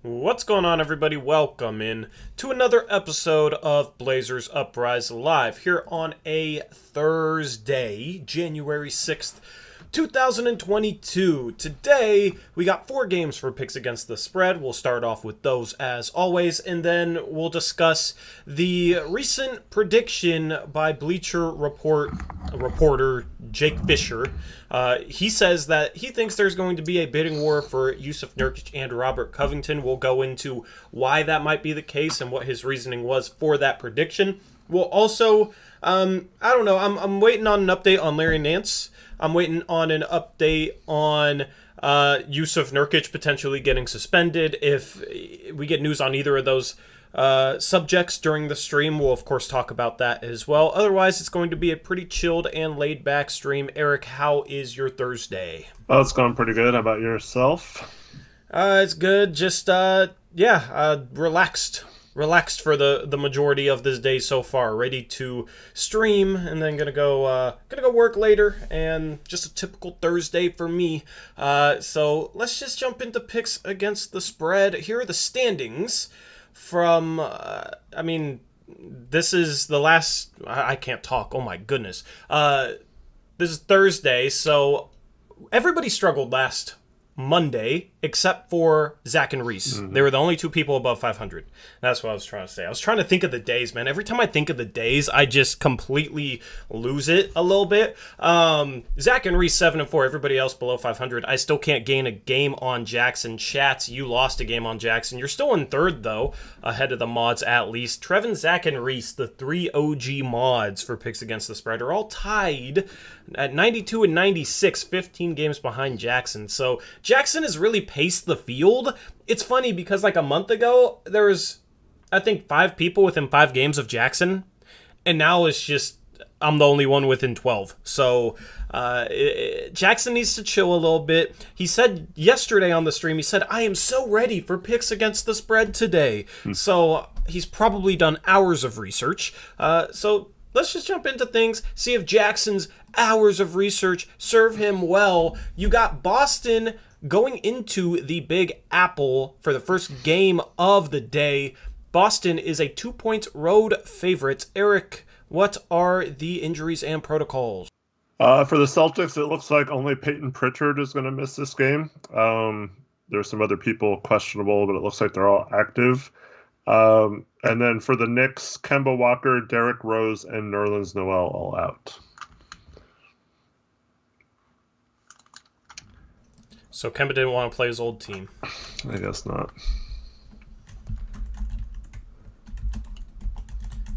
What's going on, everybody? Welcome in to another episode of Blazers Uprise Live here on a Thursday, January 6th, 2022. Today, we got 4 games for picks against the spread. We'll start off with those as always, and then we'll discuss the recent prediction by Bleacher Report reporter Jake Fischer. He says that he thinks there's going to be a bidding war for Jusuf, Nurkic, and Robert Covington. We'll go into why that might be the case and what his reasoning was for that prediction. We'll also, I don't know, I'm waiting on an update on Larry Nance. I'm waiting on an update on Jusuf Nurkic potentially getting suspended. If we get news on either of those subjects during the stream, we'll of course talk about that as well. Otherwise, it's going to be a pretty chilled and laid back stream. Eric, how is your Thursday? Oh, it's going pretty good. How about yourself? It's good. Just relaxed for the majority of this day so far. Ready to stream, and then gonna go work later. And just a typical Thursday for me. So let's just jump into picks against the spread. Here are the standings from. This is the last. I can't talk. Oh my goodness. This is Thursday, so everybody struggled last Monday, except for Zach and Reese. Mm-hmm. They were the only 2 people above 500. That's what I was trying to say. I was trying to think of the days, man. Every time I think of the days, I just completely lose it a little bit. Zach and Reese 7-4. Everybody else below 500. I still can't gain a game on Jackson. Chats, you lost a game on Jackson. You're still in third, though, ahead of the mods at least. Trevin, Zach, and Reese, the 3 OG mods for picks against the spread, are all tied at 92 and 96, 15 games behind Jackson. So Jackson has really paced the field. It's funny because like a month ago, there was, I think, 5 people within 5 games of Jackson, and now it's just I'm the only one within 12. So Jackson needs to chill a little bit. He said yesterday on the stream, he said, I am so ready for picks against the spread today. So he's probably done hours of research. So let's just jump into things, see if Jackson's hours of research serve him well. You got Boston going into the Big Apple for the first game of the day. Boston is a 2-point road favorite. Eric, what are the injuries and protocols? For the Celtics, it looks like only Peyton Pritchard is going to miss this game. There's some other people questionable, but it looks like they're all active. And then for the Knicks, Kemba Walker, Derrick Rose, and Nerlens Noel all out. So Kemba didn't want to play his old team. I guess not.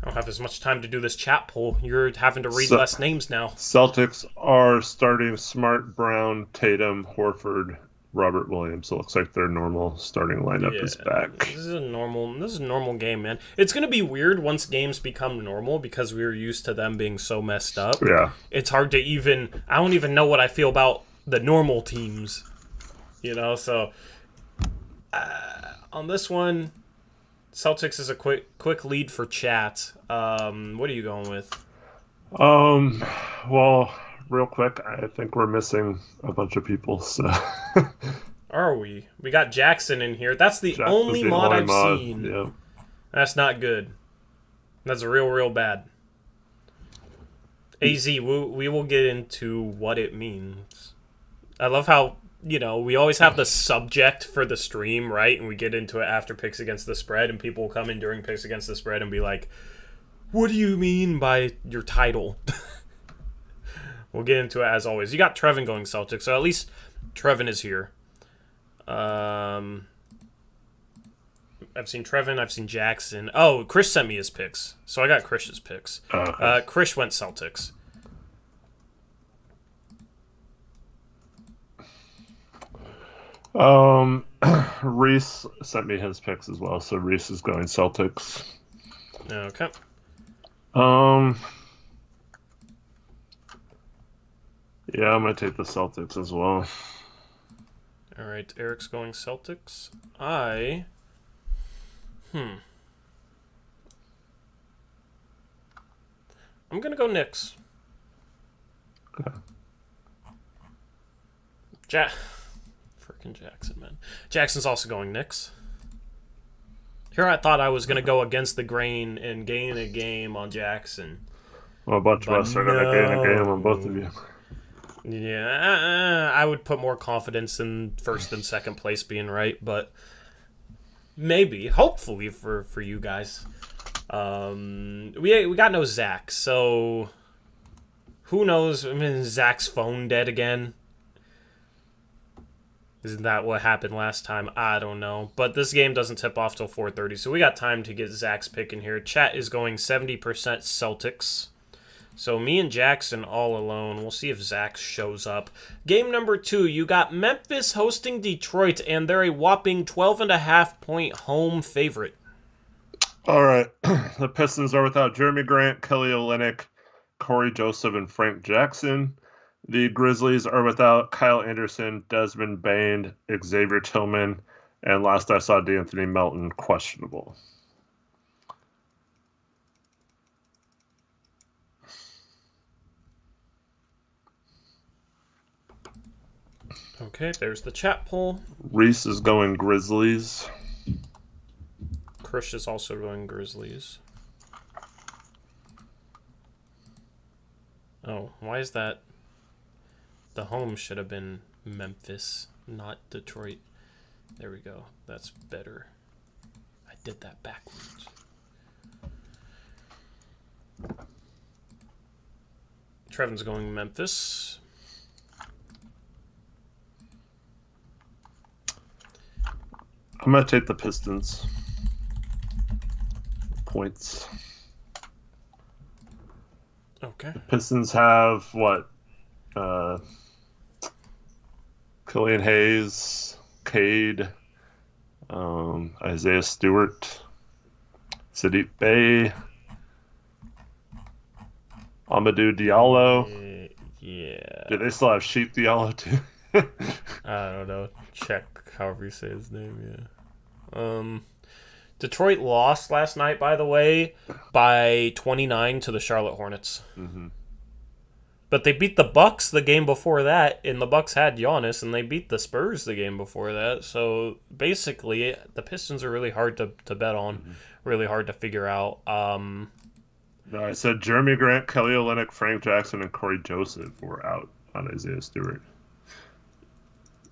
I don't have as much time to do this chat poll. You're having to read less names now. Celtics are starting Smart, Brown, Tatum, Horford, Robert Williams. So it looks like their normal starting lineup is back. This is a normal game, man. It's gonna be weird once games become normal because we were used to them being so messed up. Yeah. It's hard to I don't even know what I feel about the normal teams. So on this one, Celtics is a quick lead for chat. What are you going with? Well, real quick, I think we're missing a bunch of people. So Are we? We got Jackson in here. That's the only mod I've seen. Yeah. That's not good. That's real bad. AZ, we will get into what it means. I love how, we always have the subject for the stream, right? And we get into it after picks against the spread, and people will come in during picks against the spread and be like, what do you mean by your title? We'll get into it as always. You got Trevin going Celtics, so at least Trevin is here. I've seen Trevin, I've seen Jackson. Oh, Chris sent me his picks, so I got Chris's picks. Chris went Celtics. Reese sent me his picks as well, so Reese is going Celtics. Okay. Yeah, I might take the Celtics as well. All right, Eric's going Celtics. I'm gonna go Knicks. Okay. Freaking Jackson, man. Jackson's also going Knicks. Here I thought I was going to go against the grain and gain a game on Jackson. Well, a bunch of us are going to gain a game on both of you. Yeah, I would put more confidence in first and second place being right, but maybe, hopefully for you guys. We got no Zach, so who knows? I mean, Zach's phone dead again. Isn't that what happened last time? I don't know. But this game doesn't tip off till 4:30, so we got time to get Zach's pick in here. Chat is going 70% Celtics. So me and Jackson all alone. We'll see if Zach shows up. Game number 2, you got Memphis hosting Detroit, and they're a whopping 12.5-point home favorite. All right. The Pistons are without Jeremy Grant, Kelly Olynyk, Corey Joseph, and Frank Jackson. The Grizzlies are without Kyle Anderson, Desmond Bane, Xavier Tillman, and last I saw, D'Anthony Melton, questionable. Okay, there's the chat poll. Reese is going Grizzlies. Krish is also going Grizzlies. Oh, why is that? The home should have been Memphis, not Detroit. There we go. That's better. I did that backwards. Trevin's going Memphis. I'm going to take the Pistons. Points. Okay. The Pistons have, what? Killian Hayes, Cade, Isaiah Stewart, Sadiq Bey, Amadou Diallo. Yeah. Do they still have Sheep Diallo too? I don't know. Check however you say his name, yeah. Detroit lost last night, by the way, by 29 to the Charlotte Hornets. Mm-hmm. But they beat the Bucks the game before that, and the Bucks had Giannis, and they beat the Spurs the game before that. So basically, the Pistons are really hard to bet on, really hard to figure out. No, I said Jeremy Grant, Kelly Olynyk, Frank Jackson, and Corey Joseph were out on Isaiah Stewart.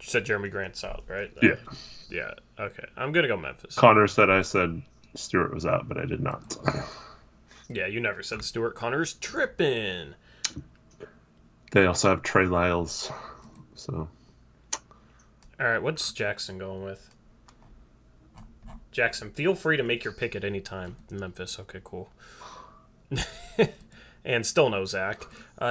You said Jeremy Grant's out, right? Yeah. Yeah, okay. I'm going to go Memphis. Connor said I said Stewart was out, but I did not. Yeah, you never said Stewart. Connor's tripping. They also have Trey Lyles. So. All right, what's Jackson going with? Jackson, feel free to make your pick at any time. Memphis, okay, cool. And still no Zach.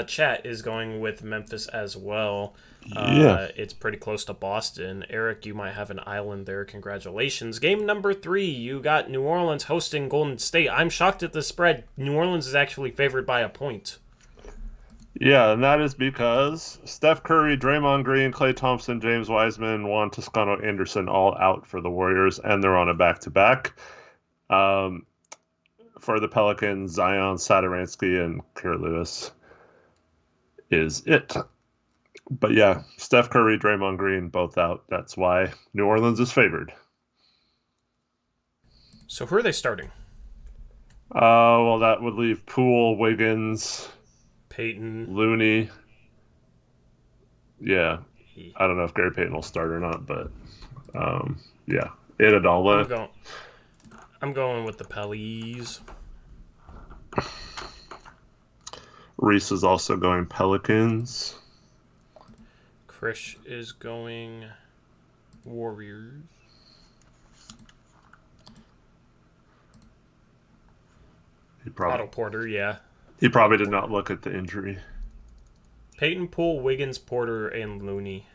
Chat is going with Memphis as well. It's pretty close to Boston. Eric, you might have an island there. Congratulations. Game number 3, you got New Orleans hosting Golden State. I'm shocked at the spread. New Orleans is actually favored by a point. Yeah, and that is because Steph Curry, Draymond Green, Klay Thompson, James Wiseman, Juan Toscano Anderson all out for the Warriors, and they're on a back-to-back. For the Pelicans, Zion, Satoransky, and Kira Lewis is it. But yeah, Steph Curry, Draymond Green, both out. That's why New Orleans is favored. So who are they starting? Well, that would leave Poole, Wiggins, Peyton, Looney. Yeah, I don't know if Gary Payton will start or not, but yeah, Iguodala. I'm going with the Pellies. Reese is also going Pelicans. Krish is going Warriors. Otto Porter, yeah. He probably did not look at the injury. Peyton, Poole, Wiggins, Porter, and Looney.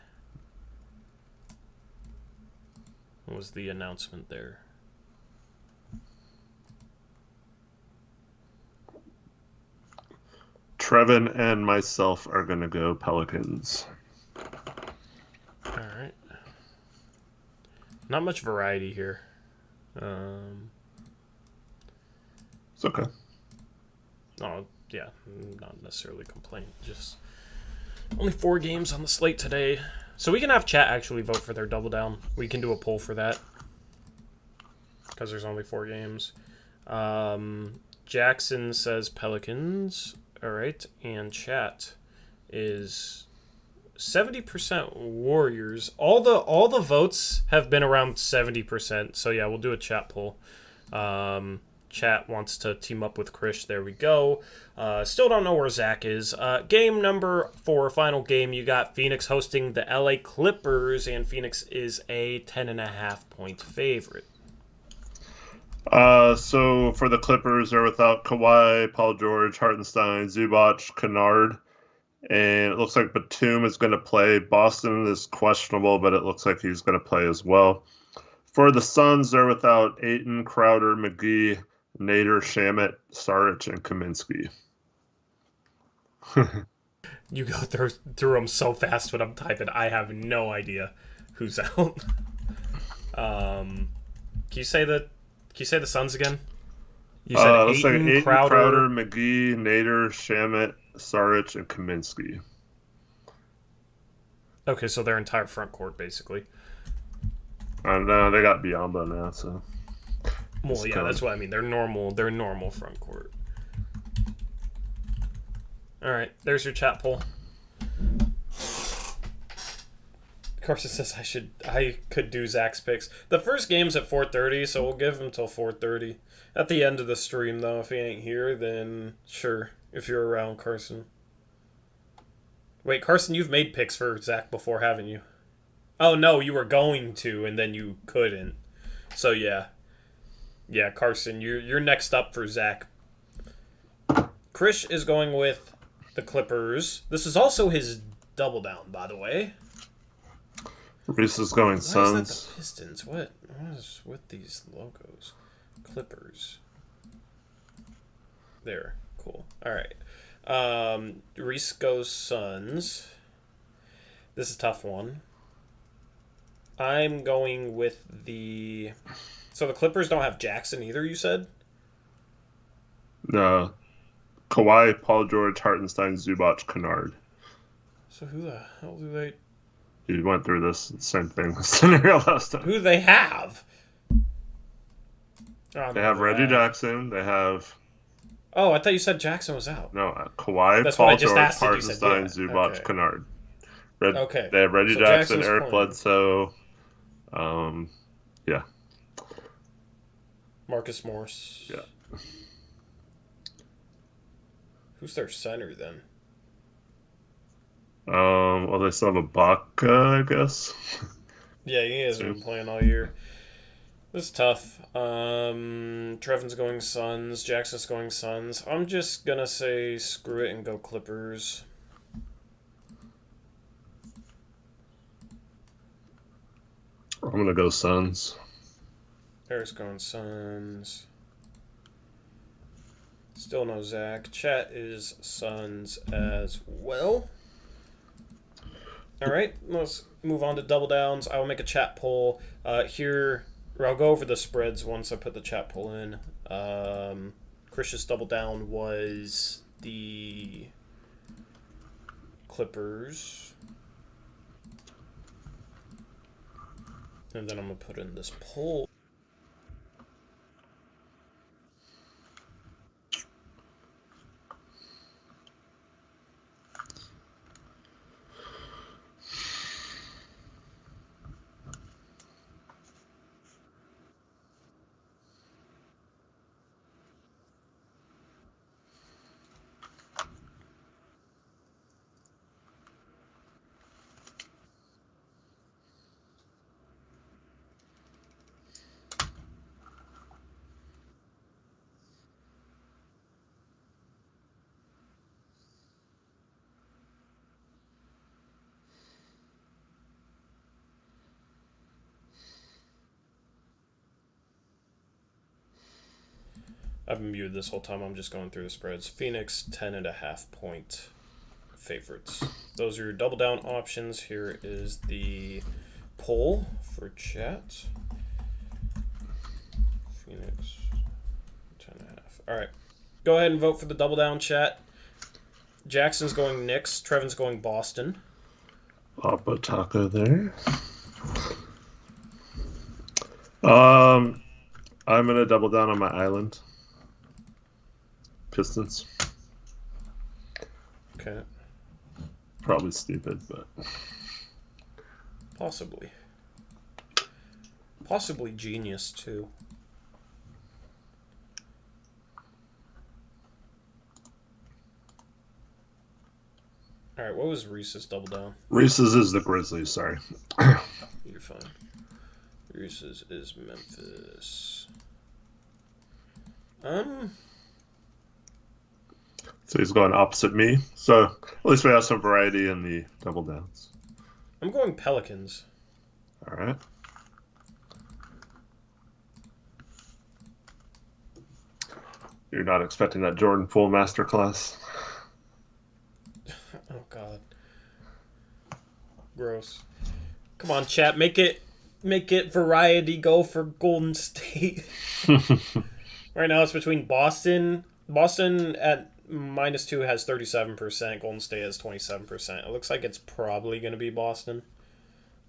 What was the announcement there? Trevin and myself are going to go Pelicans. All right. Not much variety here. It's okay. Oh, yeah. Not necessarily complain. Just only 4 games on the slate today. So we can have chat actually vote for their double down. We can do a poll for that. because there's only 4 games. Jackson says Pelicans. All right, and chat is 70% Warriors. All the votes have been around 70%. So yeah, we'll do a chat poll. Chat wants to team up with Krish. There we go. Still don't know where Zach is. Game number 4, final game. You got Phoenix hosting the LA Clippers, and Phoenix is a 10.5 point favorite. So for the Clippers, they're without Kawhi, Paul George, Hartenstein, Zubac, Kennard, and it looks like Batum is going to play. Boston is questionable, but it looks like he's going to play as well. For the Suns, they're without Ayton, Crowder, McGee, Nader, Shamet, Saric, and Kaminsky. You go through them so fast when I'm typing. I have no idea who's out. Can you say the Suns again? You said looks like Ayton, Crowder, McGee, Nader, Shamet, Saric, and Kaminsky. Okay, so their entire front court, basically. No, they got Biyombo now, so. Well, yeah, that's what I mean. They're normal front court. All right, there's your chat poll. Carson says I could do Zach's picks. The first game's at 4:30, so we'll give him till 4:30. At the end of the stream, though, if he ain't here, then sure. If you're around, Carson. Wait, Carson, you've made picks for Zach before, haven't you? Oh no, you were going to, and then you couldn't. So yeah. Yeah, Carson, you're next up for Zach. Krish is going with the Clippers. This is also his double down, by the way. Reese is going Suns. Why is that the Pistons? What is with these logos? Clippers. There. Cool. All right. Reese goes Suns. This is a tough one. I'm going with the... So the Clippers don't have Jackson either, you said? No. Kawhi, Paul George, Hartenstein, Zubac, Kennard. So who the hell do they... You went through this same thing scenario last time. Who do they have? They have Reggie Jackson. They have... Oh, I thought you said Jackson was out. No, Kawhi, That's Paul what I just George, asked you. Hartenstein, Said, yeah. Zubac, Okay. Kennard. Okay. They have Reggie So Jackson, Jackson's Eric playing. Bledsoe. Yeah. Marcus Morris. Yeah. Who's their center then? Well, they still have Ibaka, I guess. Yeah, he hasn't been playing all year. This is tough. Trevin's going Suns. Jackson's going Suns. I'm just going to say screw it and go Clippers. I'm going to go Suns. Eric's going Suns. Still no Zach. Chat is Suns as well. All right, let's move on to double downs. I will make a chat poll here. Or I'll go over the spreads once I put the chat poll in. Chris's double down was the Clippers. And then I'm going to put in this poll. I've been muted this whole time. I'm just going through the spreads. Phoenix, 10.5 point favorites. Those are your double down options. Here is the poll for chat. Phoenix, 10.5. All right. Go ahead and vote for the double down, chat. Jackson's going Knicks. Trevin's going Boston. Papa Taco there. I'm going to double down on my island. Pistons. Okay. Probably stupid, but... Possibly. Possibly genius, too. Alright, what was Reese's double down? Reese's is the Grizzlies, sorry. You're fine. Reese's is Memphis. So he's going opposite me. So at least we have some variety in the double downs. I'm going Pelicans. All right. You're not expecting that Jordan Poole masterclass? Oh, God. Gross. Come on, chat. Make it variety go for Golden State. Right now it's between Boston. Boston at -2 has 37%. Golden State has 27%. It looks like it's probably going to be Boston.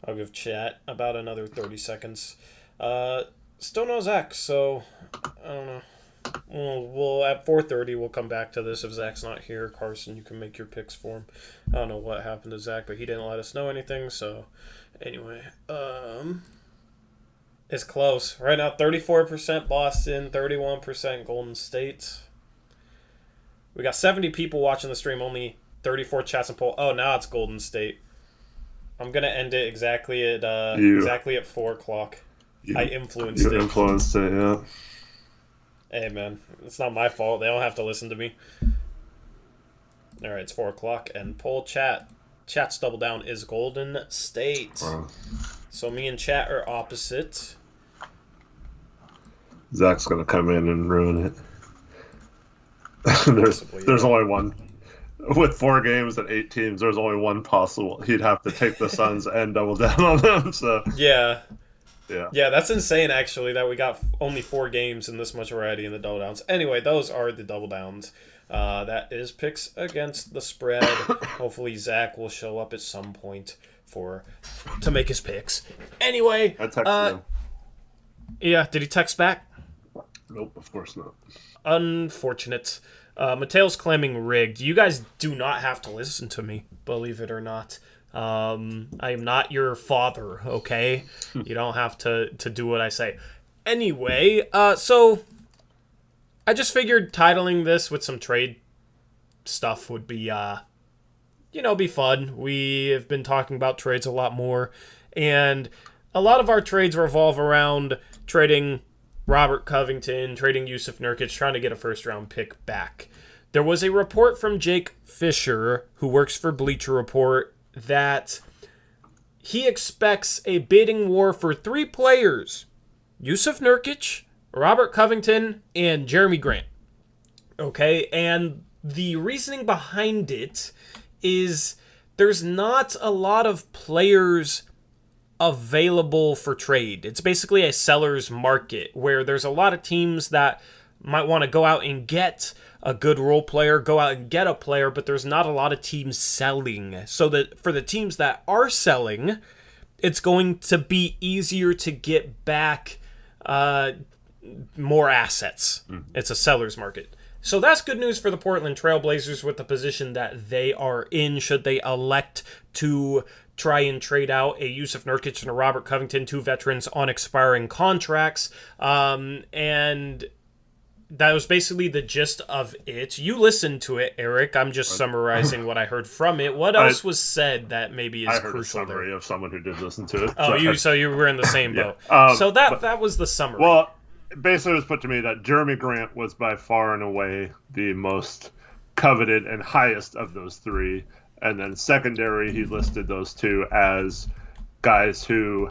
I'll give chat about another 30 seconds. Still no Zach, so I don't know. We'll at 4:30 we'll come back to this if Zach's not here. Carson, you can make your picks for him. I don't know what happened to Zach, but he didn't let us know anything. So anyway, it's close right now. 34% Boston, 31% Golden State. We got 70 people watching the stream. Only 34 chats and poll. Oh, now it's Golden State. I'm gonna end it exactly at 4 o'clock. I influenced it. You influenced it, yeah. Hey, man, it's not my fault. They don't have to listen to me. All right, it's 4 o'clock, and poll chat. Chat's double down is Golden State. Wow. So me and chat are opposite. Zach's going to come in and ruin it. there's only one. With 4 games and 8 teams, there's only one possible. He'd have to take the Suns and double down on them. So Yeah, Yeah, that's insane, actually, that we got only 4 games and this much variety in the double downs. Anyway, those are the double downs. That is picks against the spread. Hopefully Zach will show up at some point to make his picks. Anyway, I texted him. Yeah, did he text back? Nope, of course not. Unfortunate. Mateo's claiming rigged. You guys do not have to listen to me, believe it or not. I am not your father, okay? You don't have to do what I say. Anyway, so I just figured titling this with some trade stuff would be, be fun. We have been talking about trades a lot more, and a lot of our trades revolve around trading Robert Covington, trading Jusuf Nurkic, trying to get a first-round pick back. There was a report from Jake Fischer, who works for Bleacher Report, that he expects a bidding war for 3 players: Jusuf Nurkic, Robert Covington, and Jeremy Grant. Okay, and the reasoning behind it is there's not a lot of players available for trade. It's basically a seller's market where there's a lot of teams that might want to go out and get a good role player, go out and get a player, but there's not a lot of teams selling. So that for the teams that are selling, it's going to be easier to get back more assets. It's a seller's market. So that's good news for the Portland Trailblazers with the position that they are in, should they elect to try and trade out a Jusuf Nurkic and a Robert Covington, 2 veterans on expiring contracts. And that was basically the gist of it. You listened to it, Eric. I'm just summarizing what I heard from it. What else was said that maybe is crucial? I heard a summary of someone who did listen to it. Oh, so you were in the same boat. So that was the summary. Well, basically it was put to me that Jeremy Grant was by far and away the most coveted and highest of those 3. And then secondary, he listed those 2 as guys who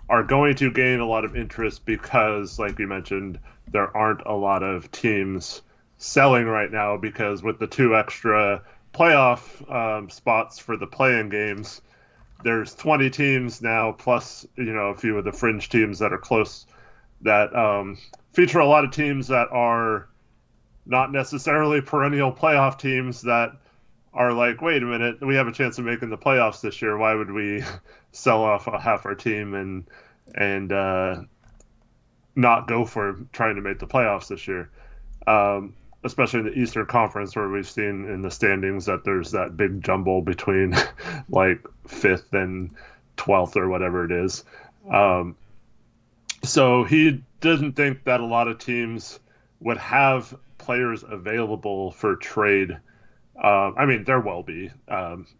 are going to gain a lot of interest because, like you mentioned, there aren't a lot of teams selling right now because with the 2 extra playoff spots for the play-in games, there's 20 teams now plus, a few of the fringe teams that are close that feature a lot of teams that are not necessarily perennial playoff teams that are like, wait a minute, we have a chance of making the playoffs this year. Why would we sell off half our team and not go for trying to make the playoffs this year. Especially in the Eastern Conference, where we've seen in the standings that there's that big jumble between like 5th and 12th or whatever it is. So he didn't think that a lot of teams would have players available for trade. I mean, there will be.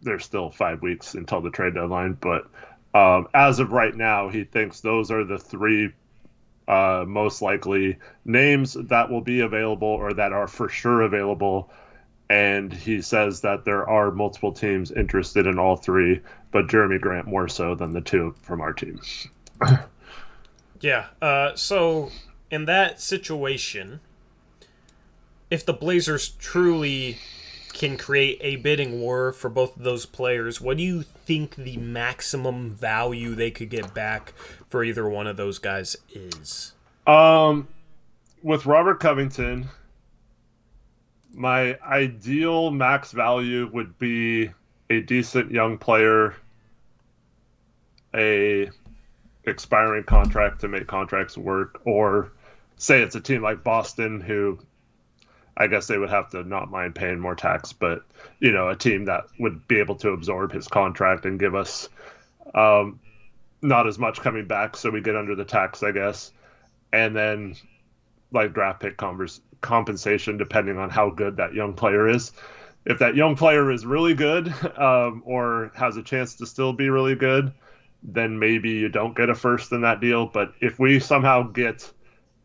There's still 5 weeks until the trade deadline, but as of right now, he thinks those are the three most likely names that will be available or that are for sure available. And he says that there are multiple teams interested in all three, but Jeremy Grant more so than the two from our team. Yeah. So in that situation, if the Blazers truly can create a bidding war for both of those players, what do you think the maximum value they could get back for either one of those guys is? With Robert Covington, my ideal max value would be a decent young player, a expiring contract to make contracts work, or say it's a team like Boston who I guess they would have to not mind paying more tax, but a team that would be able to absorb his contract and give us not as much coming back, so we get under the tax, I guess, and then like draft pick compensation depending on how good that young player is. If that young player is really good or has a chance to still be really good, then maybe you don't get a first in that deal. But if we somehow get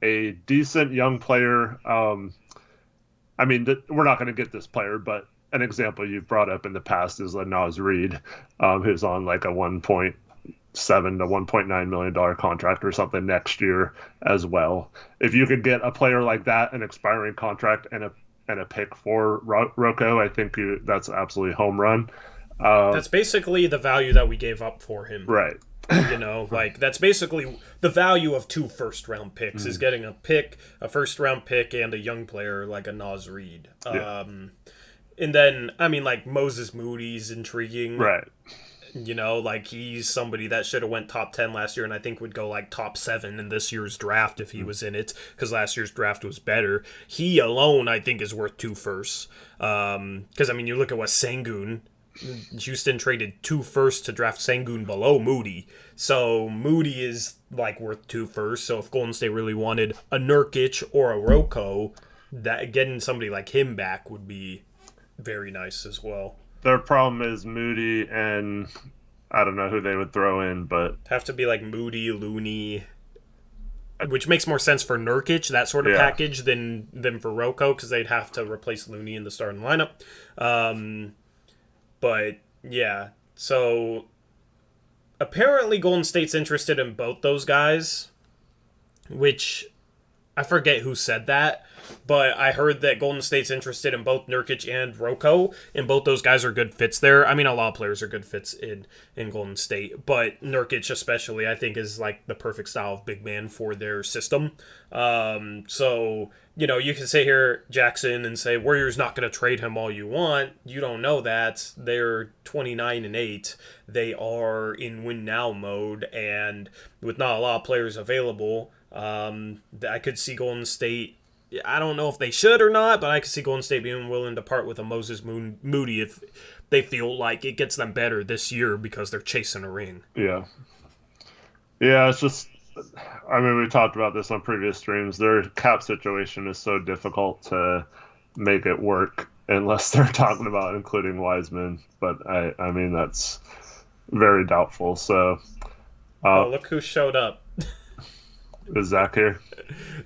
a decent young player, I mean, we're not going to get this player, but an example you've brought up in the past is Naz Reid, who's on like a $1.7 to $1.9 million contract or something next year as well. If you could get a player like that, an expiring contract, and a pick for Rocco, I think that's absolutely home run. That's basically the value that we gave up for him. Right. That's basically the value of 2 first-round picks is getting a pick, a first-round pick, and a young player like a Naz Reid. Yeah. And then, I mean, like, Moses Moody's intriguing. Right. He's somebody that should have went top 10 last year and I think would go, like, top 7 in this year's draft if he was in it, because last year's draft was better. He alone, I think, is worth 2 firsts. Because, I mean, you look at what Sengun... Houston traded 2 firsts to draft Sengun below Moody. So Moody is like worth 2 firsts. So if Golden State really wanted a Nurkic or a Rocco, that getting somebody like him back would be very nice as well. Their problem is Moody, and I don't know who they would throw in, but have to be like Moody, Looney, which makes more sense for Nurkic, that sort of package, than for Rocco, because they'd have to replace Looney in the starting lineup. But, yeah, so apparently Golden State's interested in both those guys, which I forget who said that, but I heard that Golden State's interested in both Nurkic and Rocco, and both those guys are good fits there. I mean, a lot of players are good fits in Golden State, but Nurkic especially, I think, is like the perfect style of big man for their system. So, you can sit here, Jackson, and say Warriors not going to trade him all you want. You don't know that. They're 29-8. They are in win now mode, and with not a lot of players available, I could see Golden State. I don't know if they should or not, but I could see Golden State being willing to part with a Moses Moody if they feel like it gets them better this year because they're chasing a ring. Yeah. Yeah, it's just, I mean, we talked about this on previous streams. Their cap situation is so difficult to make it work unless they're talking about including Wiseman. But, I mean, that's very doubtful. So, look who showed up. Is Zach here?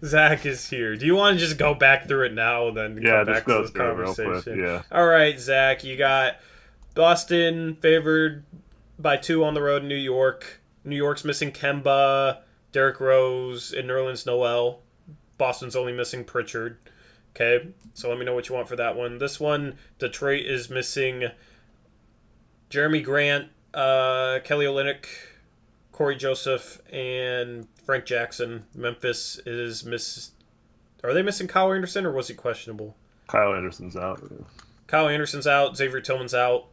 Zach is here. Do you want to just go back through it now and then come back to this conversation? Real quick, yeah. All right, Zach, you got Boston favored by 2 on the road in New York. New York's missing Kemba, Derrick Rose, and Nerlens Noel. Boston's only missing Pritchard. Okay, so let me know what you want for that one. This one, Detroit is missing Jeremy Grant, Kelly Olynyk, Corey Joseph, and Frank Jackson. Memphis is Are they missing Kyle Anderson, or was he questionable? Kyle Anderson's out. Kyle Anderson's out. Xavier Tillman's out.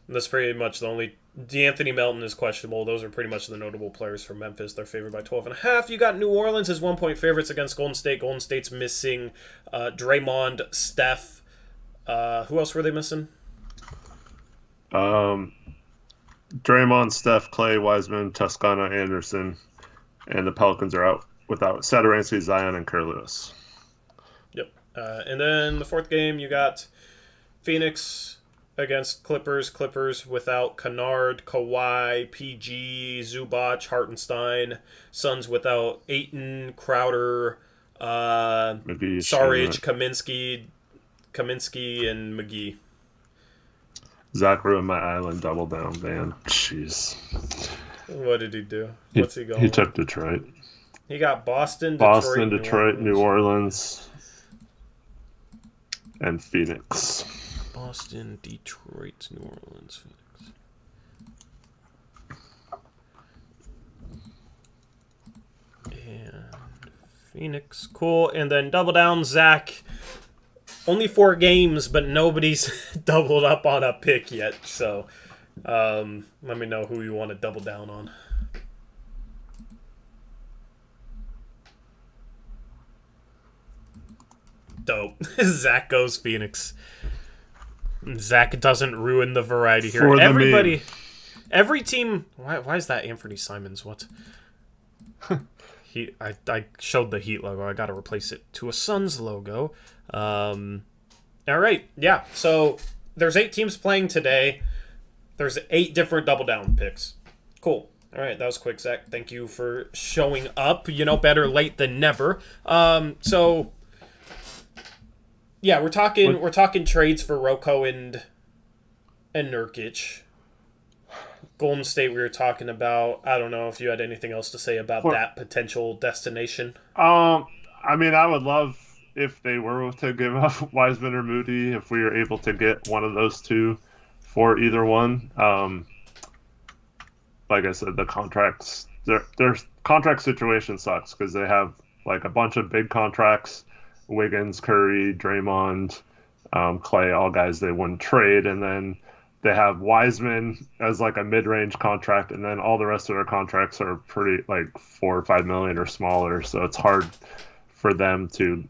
That's pretty much the only. D'Anthony Melton is questionable. Those are pretty much the notable players for Memphis. They're favored by 12.5. You got New Orleans as 1-point favorites against Golden State. Golden State's missing Draymond, Steph. Who else were they missing? Draymond, Steph, Clay, Wiseman, Toscana, Anderson, and the Pelicans are out without Satoransky, Zion, and Kerr Lewis. Yep. And then the fourth game, you got Phoenix against Clippers. Clippers without Kennard, Kawhi, PG, Zubac, Hartenstein. Suns without Ayton, Crowder, Saric, Kaminsky, and McGee. Zach ruined my island double down ban. Jeez. What did he do? What's he going? He took Detroit. He got Boston, Detroit, New Orleans, and Phoenix. Boston, Detroit, New Orleans, Phoenix. And Phoenix. Cool. And then double down, Zach. Only 4 games, but nobody's doubled up on a pick yet. So let me know who you want to double down on. Dope. Zach goes Phoenix. Zach doesn't ruin the variety here. Every team. Why is that Anthony Simons? What? I showed the Heat logo. I got to replace it to a Suns logo. All right. Yeah. So there's 8 teams playing today. There's 8 different double down picks. Cool. All right. That was quick, Zach. Thank you for showing up. Better late than never. So. Yeah, we're talking trades for Rocco and Nurkic. Golden State we were talking about. I don't know if you had anything else to say about that potential destination. I would love if they were to give up Wiseman or Moody, if we were able to get one of those two for either one. Like I said, the contracts, their contract situation sucks because they have like a bunch of big contracts. Wiggins, Curry, Draymond, Clay, all guys they wouldn't trade. And then they have Wiseman as like a mid-range contract, and then all the rest of their contracts are pretty like $4 or $5 million or smaller. So it's hard for them to.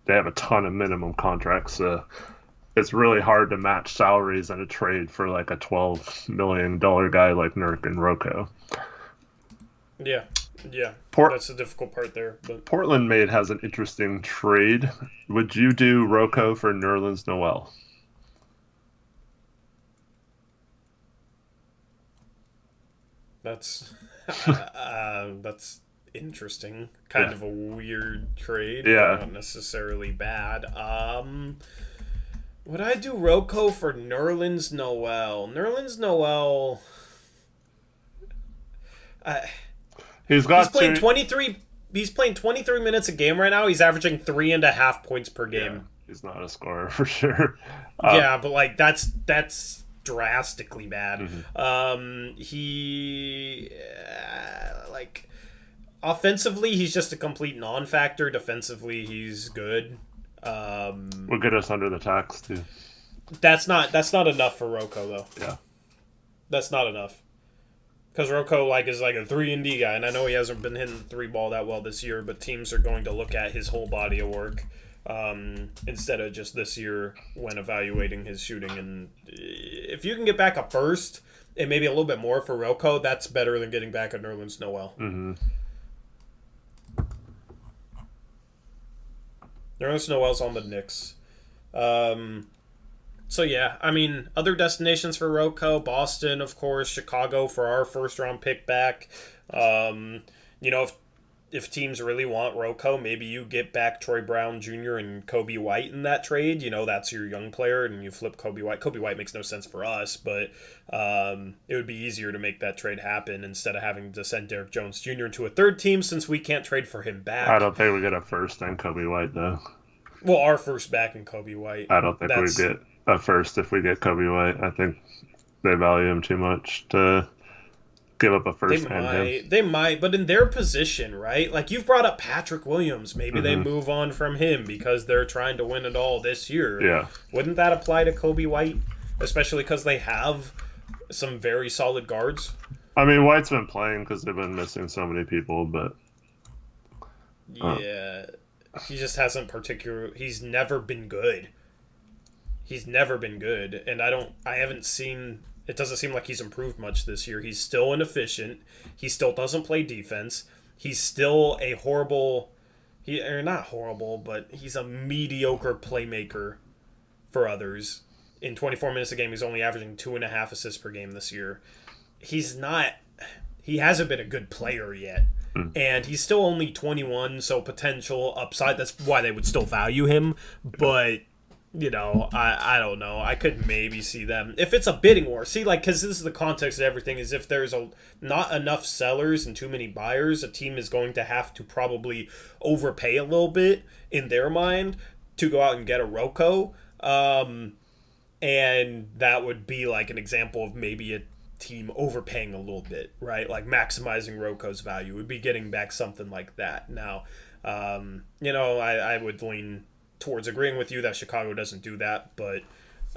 They have a ton of minimum contracts. So it's really hard to match salaries in a trade for like a $12 million guy like Nurk and Rocco. Yeah. Yeah, that's the difficult part there. But Portland has an interesting trade. Would you do Rocco for Nerlens Noel? That's interesting. Kind of a weird trade. Yeah, but not necessarily bad. Would I do Rocco for Nerlens Noel? Nerlens Noel. He's playing 23. He's playing 23 minutes a game right now. He's averaging 3.5 points per game. Yeah, he's not a scorer for sure. Yeah, but like that's drastically bad. Mm-hmm. He offensively, he's just a complete non-factor. Defensively, he's good. Will get us under the tax too. That's not enough for Rocco though. Yeah, that's not enough. Because Rocco is like a 3-and-D guy, and I know he hasn't been hitting the 3 ball that well this year, but teams are going to look at his whole body of work instead of just this year when evaluating his shooting. And if you can get back a first and maybe a little bit more for Rocco, that's better than getting back a Nerlens Noel. Mm-hmm. Nerlens Noel's on the Knicks. So, yeah, other destinations for Rocco, Boston, of course, Chicago for our first-round pick back. If teams really want Rocco, maybe you get back Troy Brown Jr. and Kobe White in that trade. That's your young player, and you flip Kobe White. Kobe White makes no sense for us, but it would be easier to make that trade happen instead of having to send Derek Jones Jr. into a third team since we can't trade for him back. I don't think we get a first and Kobe White, though. Well, our first back in Kobe White. I don't think we get a first if we get Kobe White. I think they value him too much to give up a first. They might, but in their position, right? Like you've brought up Patrick Williams. Maybe they move on from him because they're trying to win it all this year. Yeah. Wouldn't that apply to Kobe White? Especially because they have some very solid guards. I mean, White's been playing because they've been missing so many people, but yeah, he just hasn't he's never been good. He's never been good, and I haven't seen. It doesn't seem like he's improved much this year. He's still inefficient. He still doesn't play defense. He's still a horrible. Not horrible, but he's a mediocre playmaker for others. In 24 minutes a game, he's only averaging 2.5 assists per game this year. He hasn't been a good player yet. And he's still only 21, so potential upside. That's why they would still value him. But, I don't know. I could maybe see them. If it's a bidding war, because this is the context of everything, is if there's not enough sellers and too many buyers, a team is going to have to probably overpay a little bit in their mind to go out and get a Rocco. And that would be like an example of maybe a team overpaying a little bit, right? Like maximizing Rocco's value would be getting back something like that. Now, I would lean towards agreeing with you that Chicago doesn't do that, but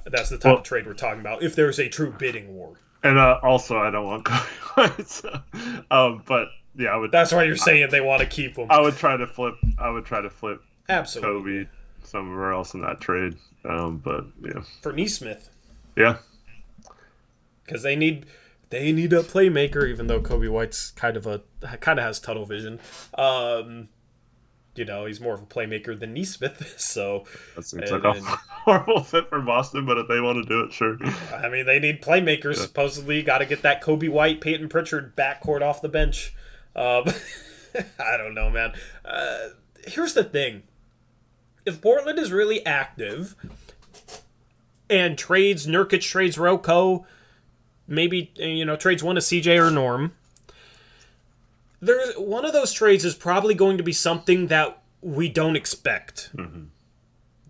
that's the type of trade we're talking about if there's a true bidding war. And also, I don't want Kobe. But yeah, I would. That's why you're saying they want to keep him. I would try to flip. Absolutely. Kobe somewhere else in that trade. But yeah, for Nesmith. Yeah, because they need a playmaker, even though Kobe White's kind of has tunnel vision. He's more of a playmaker than Nesmith. So that seems like a horrible fit for Boston, but if they want to do it, sure. I mean, they need playmakers. Yeah. Supposedly, got to get that Kobe White, Peyton Pritchard backcourt off the bench. I don't know, man. Here's the thing. If Portland is really active and trades Nurkic, trades Rocco, maybe trades one of CJ or Norm, one of those trades is probably going to be something that we don't expect,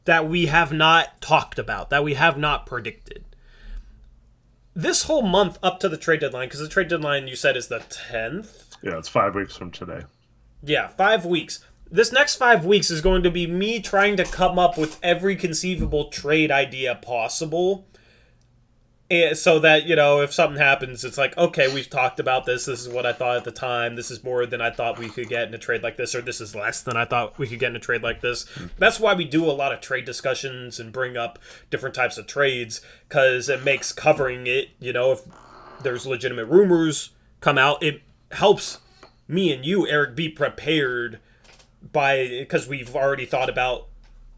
that we have not talked about, that we have not predicted. This whole month up to the trade deadline, because the trade deadline you said is the 10th? Yeah, it's 5 weeks from today. Yeah, 5 weeks. This next 5 weeks is going to be me trying to come up with every conceivable trade idea possible. And so that, if something happens, it's like, okay, we've talked about this. This is what I thought at the time. This is more than I thought we could get in a trade like this, or this is less than I thought we could get in a trade like this. That's why we do a lot of trade discussions and bring up different types of trades, because it makes covering it, if there's legitimate rumors come out, it helps me and you, Eric, be prepared because we've already thought about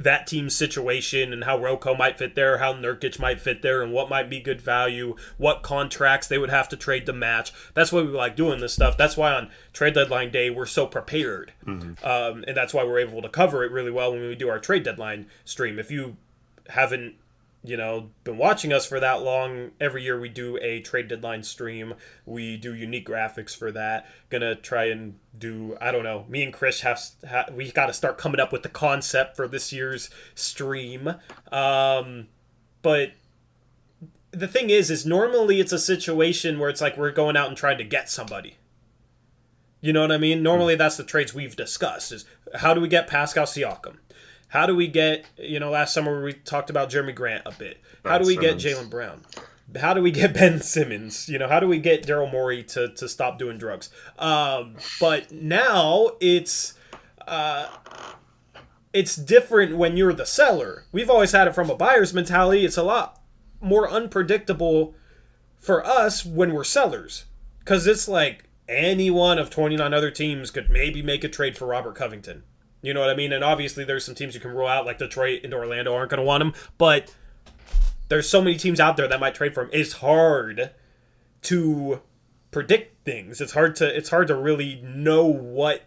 that team's situation and how Rocco might fit there, how Nurkic might fit there, and what might be good value, what contracts they would have to trade to match. That's why we like doing this stuff. That's why on trade deadline day we're so prepared. And that's why we're able to cover it really well when we do our trade deadline stream. If you haven't been watching us for that long, every year we do a trade deadline stream. We do unique graphics for that. Gonna try and do, I don't know, me and Chris we got to start coming up with the concept for this year's stream. But the thing is normally it's a situation where it's like we're going out and trying to get somebody. You know what I mean? Normally that's the trades we've discussed, is how do we get Pascal Siakam? How do we get, last summer we talked about Jeremy Grant a bit. How do we get Jaylen Brown? How do we get Ben Simmons? How do we get Daryl Morey to stop doing drugs? But now it's different when you're the seller. We've always had it from a buyer's mentality. It's a lot more unpredictable for us when we're sellers, because it's like any one of 29 other teams could maybe make a trade for Robert Covington. You know what I mean? And obviously there's some teams you can rule out, like Detroit and Orlando aren't going to want him. But there's so many teams out there that might trade for him. It's hard to predict things. It's hard to really know what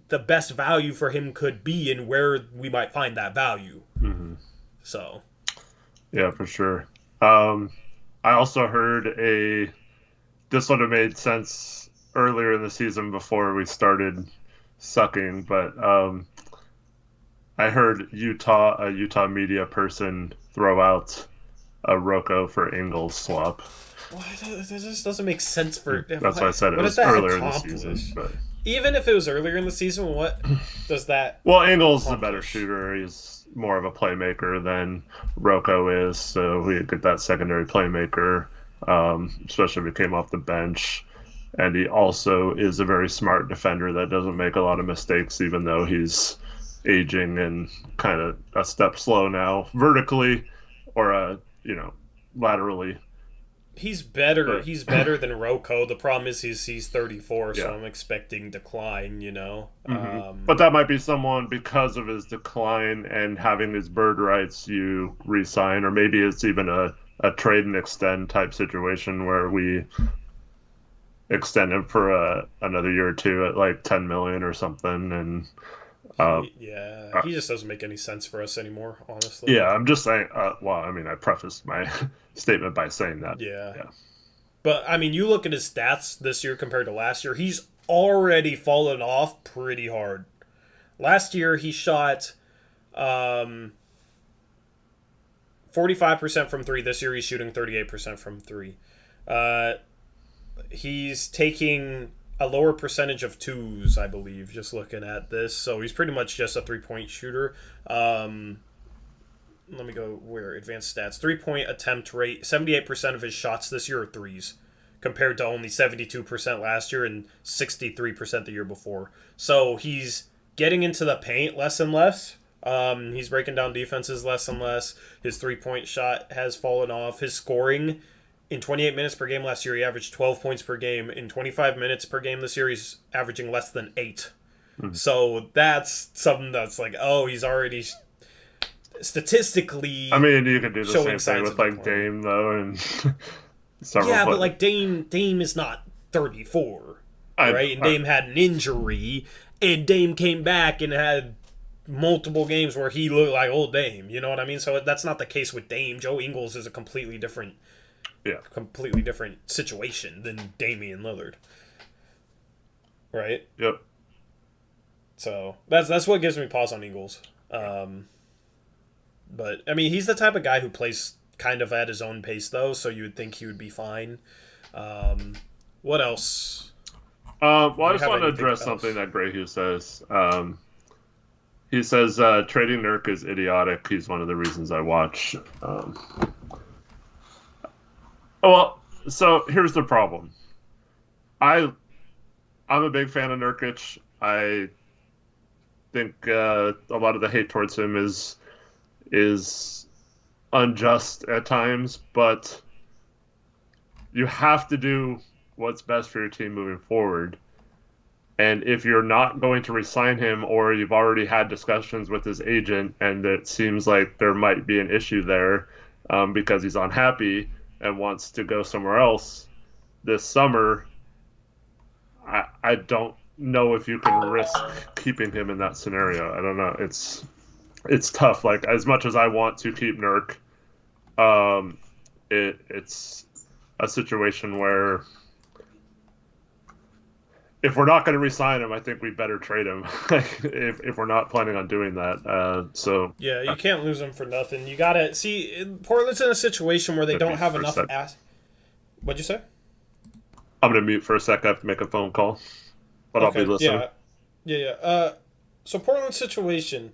the best value for him could be and where we might find that value. So. Yeah, for sure. I also heard this would have made sense earlier in the season before we started sucking, but I heard a Utah media person throw out a Rocco for Ingles swap. Well, that just doesn't make sense for. That's why I said it was earlier in the season. But even if it was earlier in the season, what does that? Well, Ingles is a better shooter. He's more of a playmaker than Rocco is, so we get that secondary playmaker. especially if he came off the bench. And he also is a very smart defender that doesn't make a lot of mistakes, even though he's aging and kind of a step slow now, vertically or laterally. He's better. He's better than Roko. The problem is he's 34, so Yeah. I'm expecting decline. But that might be someone, because of his decline and having his bird rights, you re-sign, or maybe it's even a trade and extend type situation where we extend him for another year or two at like 10 million or something. And he just doesn't make any sense for us anymore, honestly. yeah, I'm just saying. I prefaced my statement by saying that. Yeah. But I mean, you look at his stats this year compared to last year. He's already fallen off pretty hard. Last year he shot 45% from three. This year he's shooting 38% from three. He's taking a lower percentage of twos, I believe, just looking at this. So he's pretty much just a three-point shooter. Let me go where advanced stats. 3-point attempt rate, 78% of his shots this year are threes, compared to only 72% last year and 63% the year before. So he's getting into the paint less and less. He's breaking down defenses less and less. His three-point shot has fallen off. His scoring, in 28 minutes per game last year, he averaged 12 points per game. In 25 minutes per game this year, he's averaging less than 8. Mm-hmm. So that's something that's like, he's already statistically. I mean, you could do the same thing with like Dame, though, and but like Dame is not 34, right? And Dame had an injury, and Dame came back and had multiple games where he looked like old Dame. You know what I mean? So that's not the case with Dame. Joe Ingles is a completely different situation than Damian Lillard, right? Yep. So that's what gives me pause on Ingles. But I mean, he's the type of guy who plays kind of at his own pace, though. So you would think he would be fine. What else? I just want to address something that Grayhugh says. He says trading Nurk is idiotic. He's one of the reasons I watch. So here's the problem. I'm a big fan of Nurkic. I think a lot of the hate towards him is unjust at times, but you have to do what's best for your team moving forward. And if you're not going to re-sign him, or you've already had discussions with his agent and it seems like there might be an issue there because he's unhappy and wants to go somewhere else this summer, I don't know if you can risk keeping him in that scenario. I don't know. It's tough. Like, as much as I want to keep Nurk, it's a situation where if we're not going to re-sign him, I think we better trade him if we're not planning on doing that. Yeah, you can't lose him for nothing. You got to see, Portland's in a situation where they don't have enough What'd you say? I'm going to mute for a sec. I have to make a phone call, but okay, I'll be listening. Yeah. So Portland's situation,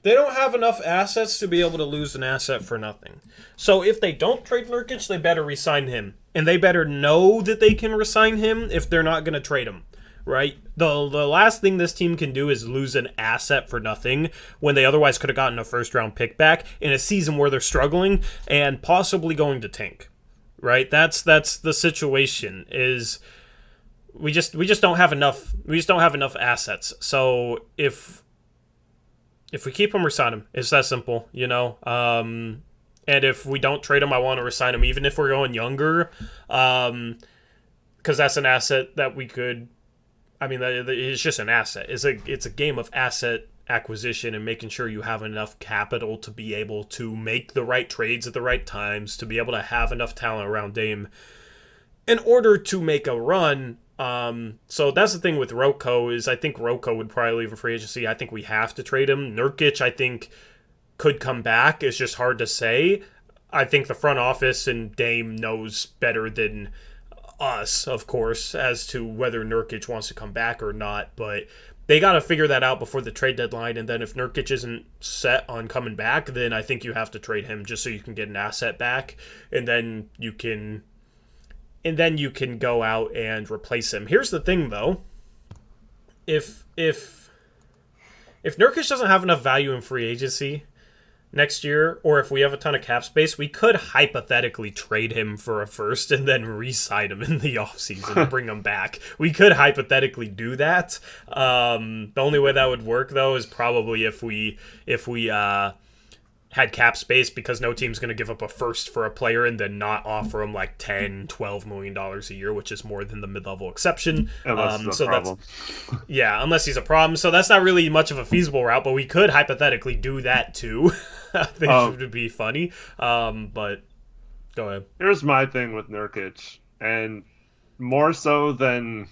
they don't have enough assets to be able to lose an asset for nothing. So if they don't trade Nurkic, they better re-sign him. And they better know that they can re-sign him if they're not going to trade him, right? The last thing this team can do is lose an asset for nothing when they otherwise could have gotten a first-round pick back in a season where they're struggling and possibly going to tank, right? That's the situation. Is we just don't have enough. We just don't have enough assets. So if we keep him, resign him. It's that simple, you know. And if we don't trade him, I want to resign him, even if we're going younger, because that's an asset that we could. I mean, it's just an asset. It's a game of asset acquisition and making sure you have enough capital to be able to make the right trades at the right times, to be able to have enough talent around Dame in order to make a run. So that's the thing with Roko, is I think Roko would probably leave a free agency. I think we have to trade him. Nurkic, I think, could come back. It's just hard to say. I think the front office and Dame knows better than us, of course, as to whether Nurkic wants to come back or not, but they got to figure that out before the trade deadline. And then if Nurkic isn't set on coming back, then I think you have to trade him just so you can get an asset back, and then you can and then you can go out and replace him. Here's the thing, though. If Nurkic doesn't have enough value in free agency next year, or if we have a ton of cap space, we could hypothetically trade him for a first and then re-sign him in the offseason and bring him back. We could hypothetically do that. The only way that would work, though, is probably if we had cap space, because no team's going to give up a first for a player and then not offer him like $10-12 million a year, which is more than the mid-level exception. Unless he's a problem. Unless he's a problem. So that's not really much of a feasible route, but we could hypothetically do that too. I think it would be funny. But go ahead. Here's my thing with Nurkic, and more so than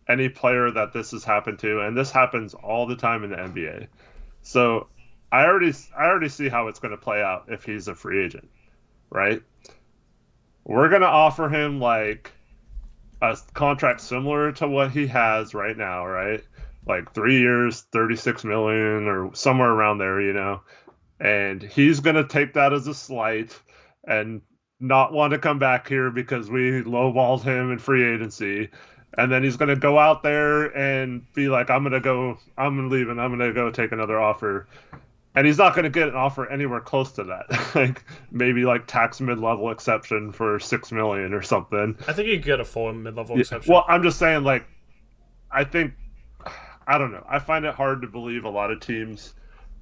any player that this has happened to, and this happens all the time in the NBA. So I already see how it's going to play out if he's a free agent, right? We're going to offer him like a contract similar to what he has right now, right? Like 3 years, $36 million or somewhere around there, you know. And he's going to take that as a slight and not want to come back here because we lowballed him in free agency. And then he's going to go out there and be like, I'm going to leave and I'm going to go take another offer. And he's not going to get an offer anywhere close to that. Like maybe like tax mid-level exception for $6 million or something. I think you could get a full mid-level exception. Well, I'm just saying, like, I don't know. I find it hard to believe a lot of teams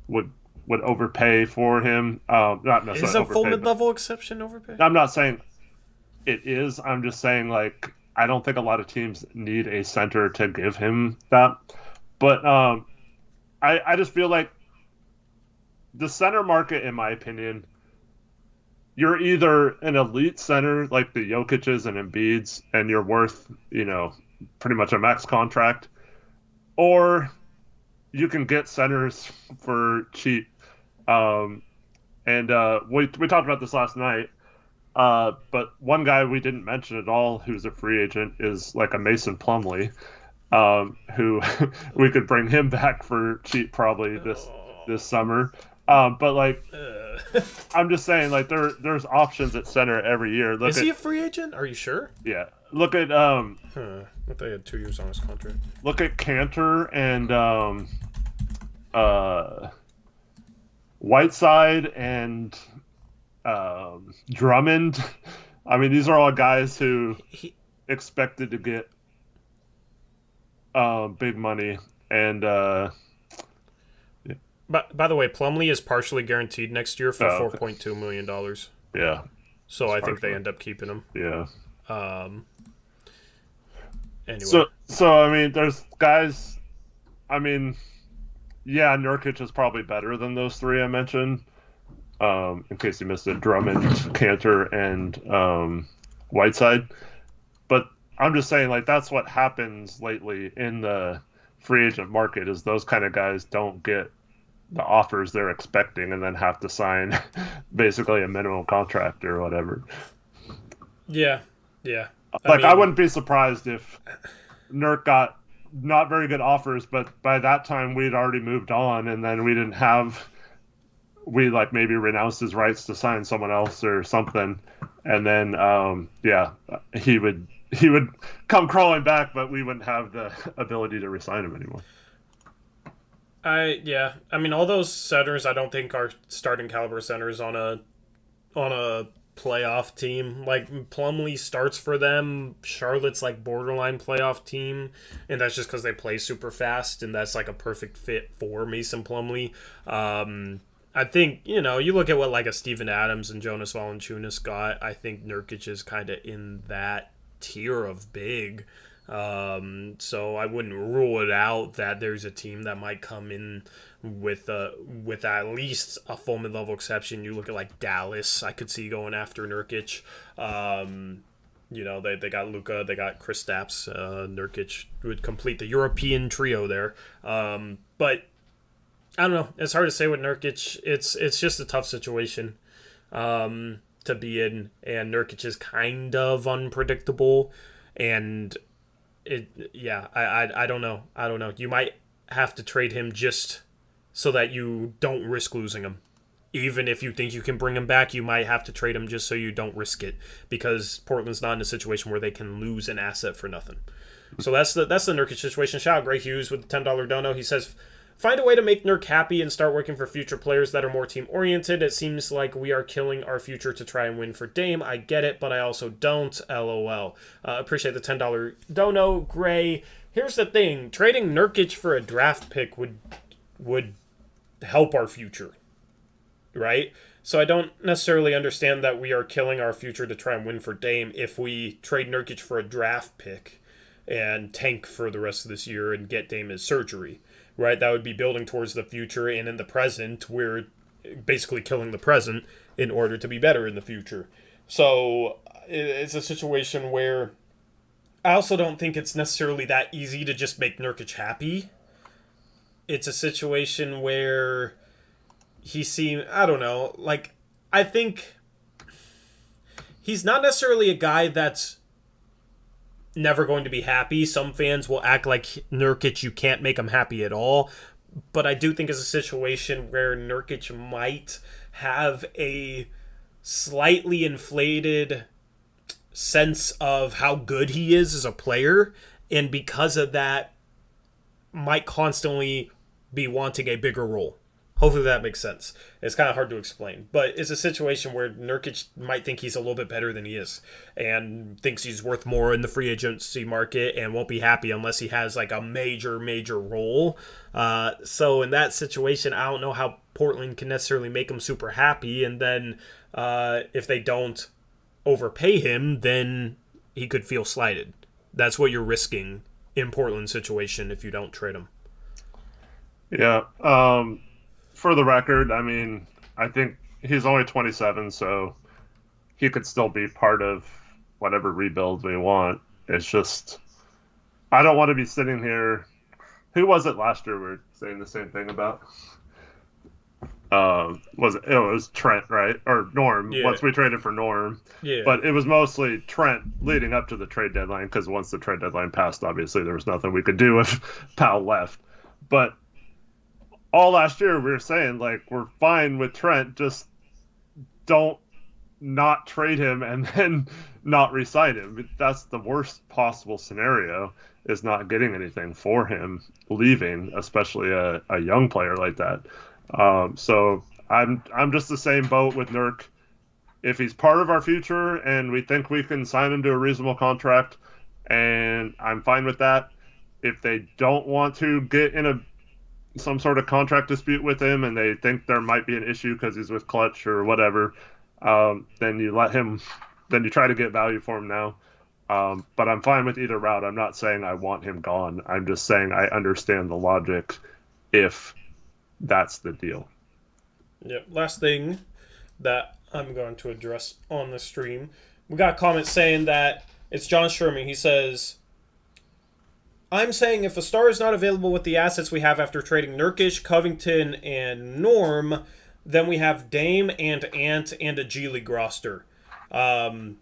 would overpay for him. Not necessarily is a full mid-level exception overpay? I'm not saying it is. I'm just saying, like, I don't think a lot of teams need a center to give him that. But I just feel like the center market, in my opinion, you're either an elite center like the Jokic's and Embiid's, and you're worth, you know, pretty much a max contract, or you can get centers for cheap. We talked about this last night, but one guy we didn't mention at all who's a free agent is like a Mason Plumlee, who we could bring him back for cheap probably this summer. But like, I'm just saying, like there's options at center every year. Is he a free agent? Are you sure? Yeah. Look at I thought he had 2 years on his contract. Look at Cantor and Whiteside and Drummond. I mean, these are all guys who expected to get big money and. By the way, Plumlee is partially guaranteed next year for $4.2 million. Yeah. So I think they end up keeping him. Yeah. Anyway. So I mean, there's guys. I mean, yeah, Nurkic is probably better than those three I mentioned. In case you missed it, Drummond, Cantor, and Whiteside. But I'm just saying, like, that's what happens lately in the free agent market is those kind of guys don't get the offers they're expecting and then have to sign basically a minimum contract or whatever. Yeah. I wouldn't be surprised if Nurk got not very good offers, but by that time we'd already moved on and then we like maybe renounced his rights to sign someone else or something. And then, he would come crawling back, but we wouldn't have the ability to re-sign him anymore. I mean, all those centers I don't think are starting caliber centers on a playoff team. Like Plumlee starts for them. Charlotte's like borderline playoff team, and that's just because they play super fast, and that's like a perfect fit for Mason Plumlee. I think, you know, you look at what like a Steven Adams and Jonas Valanciunas got. I think Nurkic is kind of in that tier of big. So I wouldn't rule it out that there's a team that might come in with at least a full mid-level exception. You look at like Dallas, I could see going after Nurkic. You know, they got Luka, they got Kristaps. Nurkic would complete the European trio there. But I don't know. It's hard to say with Nurkic. It's just a tough situation to be in, and Nurkic is kind of unpredictable, and I don't know. You might have to trade him just so that you don't risk losing him. Even if you think you can bring him back, you might have to trade him just so you don't risk it, because Portland's not in a situation where they can lose an asset for nothing. So that's the Nurkic situation. Shout out Gray Hughes with the $10 dono. He says, find a way to make Nurk happy and start working for future players that are more team-oriented. It seems like we are killing our future to try and win for Dame. I get it, but I also don't. LOL. Appreciate the $10 dono, Gray. Here's the thing. Trading Nurkic for a draft pick would help our future, right? So I don't necessarily understand that we are killing our future to try and win for Dame if we trade Nurkic for a draft pick and tank for the rest of this year and get Dame his surgery, right? That would be building towards the future, and in the present, we're basically killing the present in order to be better in the future. So it's a situation where I also don't think it's necessarily that easy to just make Nurkic happy. It's a situation where I don't know, like, I think he's not necessarily a guy that's never going to be happy. Some fans will act like Nurkic, you can't make him happy at all. But I do think it's a situation where Nurkic might have a slightly inflated sense of how good he is as a player, and because of that might constantly be wanting a bigger role. Hopefully that makes sense. It's kind of hard to explain, but it's a situation where Nurkic might think he's a little bit better than he is and thinks he's worth more in the free agency market and won't be happy unless he has like a major role. So in that situation, I don't know how Portland can necessarily make him super happy, and then if they don't overpay him, then he could feel slighted. That's what you're risking in Portland's situation if you don't trade him. Yeah. For the record, I mean, I think he's only 27, so he could still be part of whatever rebuild we want. It's just, I don't want to be sitting here. Who was it last year we were saying the same thing about? It was Trent, right? Or Norm, yeah. Once we traded for Norm. Yeah. But it was mostly Trent leading up to the trade deadline, because once the trade deadline passed, obviously there was nothing we could do if Powell left. But all last year we were saying, like, we're fine with Trent, just don't not trade him and then not re-sign him. That's the worst possible scenario, is not getting anything for him leaving, especially a young player like that. So I'm just the same boat with Nurk. If he's part of our future and we think we can sign him to a reasonable contract, and I'm fine with that. If they don't want to get in some sort of contract dispute with him and they think there might be an issue because he's with Clutch or whatever, then you let him, then you try to get value for him now. But I'm fine with either route. I'm not saying I want him gone. I'm just saying I understand the logic if that's the deal. Yep. Last thing that I'm going to address on the stream. We got a comment saying that it's John Sherman. He says, I'm saying if a star is not available with the assets we have after trading Nurkic, Covington, and Norm, then we have Dame and Ant and a G League roster. CJ,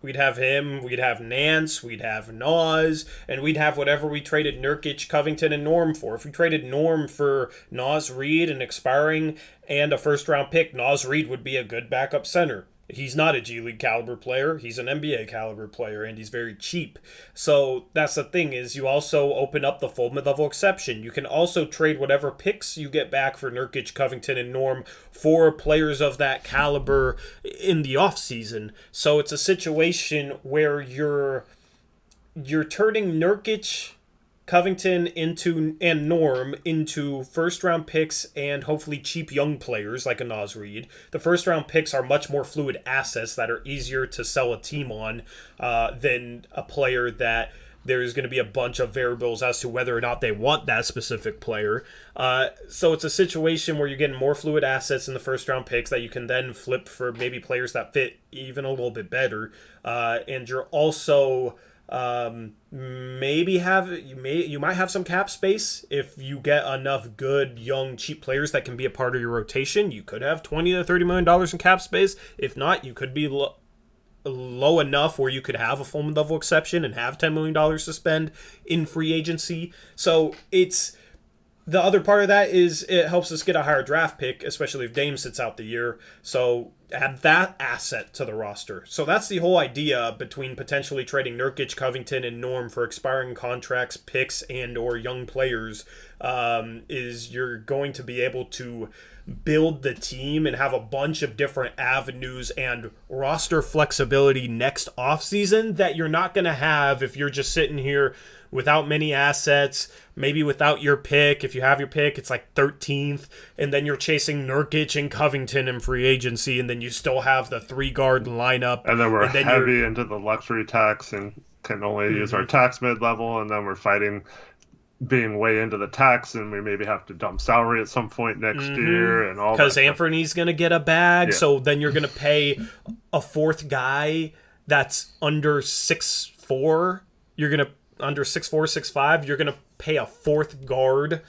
we'd have him, we'd have Nance, we'd have Nas, and we'd have whatever we traded Nurkic, Covington, and Norm for. If we traded Norm for Nas Reed and expiring and a first-round pick, Nas Reed would be a good backup center. He's not a G League caliber player. He's an NBA caliber player, and he's very cheap. So that's the thing, is you also open up the full mid-level exception. You can also trade whatever picks you get back for Nurkic, Covington, and Norm for players of that caliber in the offseason. So it's a situation where you're turning Nurkic, Covington and Norm into first-round picks and hopefully cheap young players like a Nas Reed. The first-round picks are much more fluid assets that are easier to sell a team on than a player that there's going to be a bunch of variables as to whether or not they want that specific player. So it's a situation where you're getting more fluid assets in the first-round picks that you can then flip for maybe players that fit even a little bit better. And you're also... you might have some cap space if you get enough good young cheap players that can be a part of your rotation. You could have $20 to $30 million in cap space. If not, you could be low enough where you could have a full mid-level exception and have $10 million to spend in free agency. So the other part of that is it helps us get a higher draft pick, especially if Dame sits out the year. So add that asset to the roster. So that's the whole idea between potentially trading Nurkic, Covington, and Norm for expiring contracts, picks, and or young players. Is you're going to be able to build the team and have a bunch of different avenues and roster flexibility next offseason that you're not going to have if you're just sitting here without many assets, maybe without your pick. If you have your pick, it's like 13th, and then you're chasing Nurkic and Covington in free agency, and then you still have the 3-guard lineup. And then we're heavy into the luxury tax and can only use our tax mid-level, and then we're fighting being way into the tax, and we maybe have to dump salary at some point next year and all that. Because Anthony's going to get a bag, so then you're going to pay a fourth guy that's under 6'4". You're going to under 6'4", 6'5", you're gonna pay a fourth guard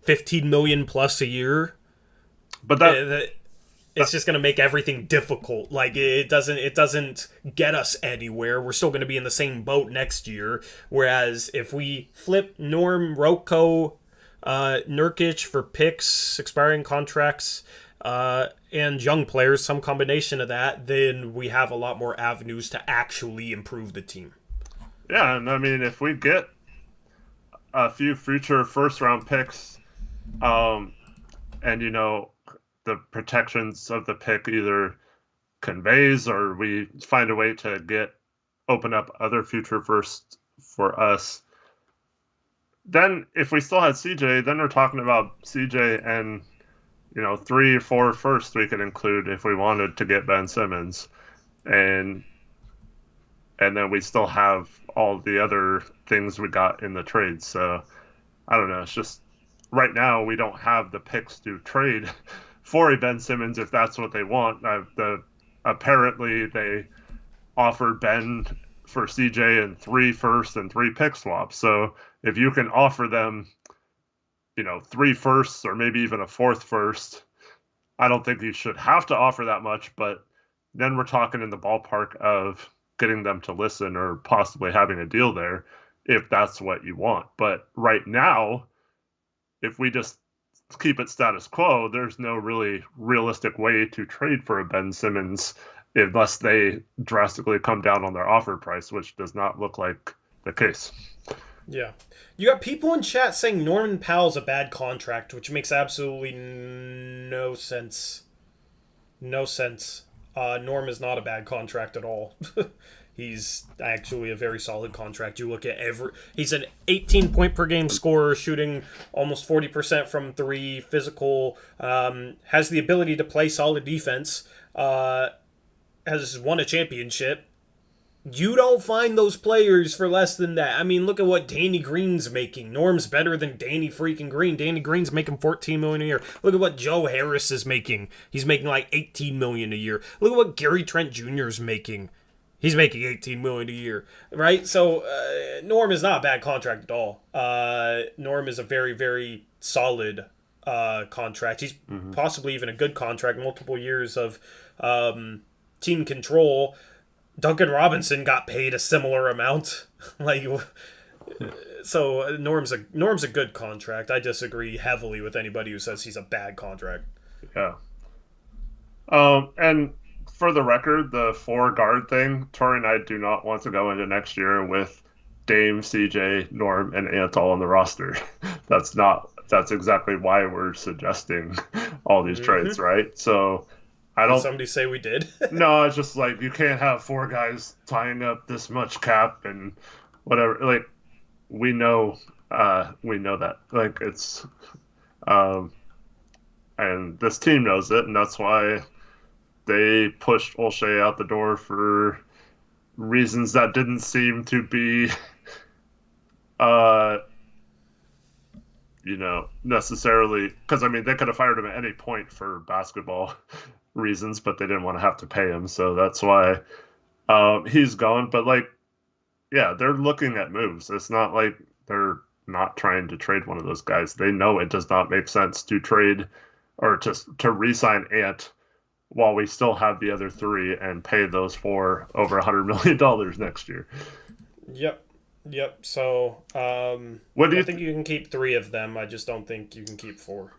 $15 million plus a year. But it's just gonna make everything difficult. Like it doesn't get us anywhere. We're still gonna be in the same boat next year. Whereas if we flip Norm, Rocco, Nurkic for picks, expiring contracts, and young players, some combination of that, then we have a lot more avenues to actually improve the team. Yeah, and I mean, if we get a few future first-round picks, and, the protections of the pick either conveys or we find a way to open up other future firsts for us, then if we still had CJ, then we're talking about CJ and, 3 or 4 firsts we could include if we wanted to get Ben Simmons. And then we still have all the other things we got in the trade. So, I don't know. It's just, right now, we don't have the picks to trade for a Ben Simmons if that's what they want. Apparently, they offered Ben for CJ and 3 firsts and 3 pick swaps. So, if you can offer them, 3 firsts or maybe even a 4th first, I don't think you should have to offer that much. But then we're talking in the ballpark of getting them to listen or possibly having a deal there if that's what you want. But right now, if we just keep it status quo, there's no really realistic way to trade for a Ben Simmons unless they drastically come down on their offer price, which does not look like the case. Yeah. You got people in chat saying Norman Powell's a bad contract, which makes absolutely no sense. No sense. Norm is not a bad contract at all. He's actually a very solid contract. You look at he's an 18 point per game scorer, shooting almost 40% from 3, physical, has the ability to play solid defense, has won a championship. You don't find those players for less than that. I mean, look at what Danny Green's making. Norm's better than Danny freaking Green. Danny Green's making $14 million a year. Look at what Joe Harris is making. He's making like $18 million a year. Look at what Gary Trent Jr. is making. He's making $18 million a year, right? So Norm is not a bad contract at all. Norm is a very, very solid contract. He's possibly even a good contract. Multiple years of team control. Duncan Robinson got paid a similar amount. So Norm's a good contract. I disagree heavily with anybody who says he's a bad contract. Yeah. And for the record, the 4-guard thing, Tori and I do not want to go into next year with Dame, CJ, Norm, and Ant all on the roster. That's exactly why we're suggesting all these trades, right? So I don't. Did somebody say we did? No, it's just like you can't have 4 guys tying up this much cap and whatever. Like we know that. Like it's, and this team knows it, and that's why they pushed Olshey out the door for reasons that didn't seem to be, necessarily. Because I mean, they could have fired him at any point for basketball reasons, but they didn't want to have to pay him, so that's why he's gone. But they're looking at moves. It's not like they're not trying to trade one of those guys. They know it does not make sense to trade or to re-sign Ant while we still have the other 3 and pay those 4 over $100 million next year. Yep. Yep. So What do I you think you can keep 3 of them. I just don't think you can keep 4.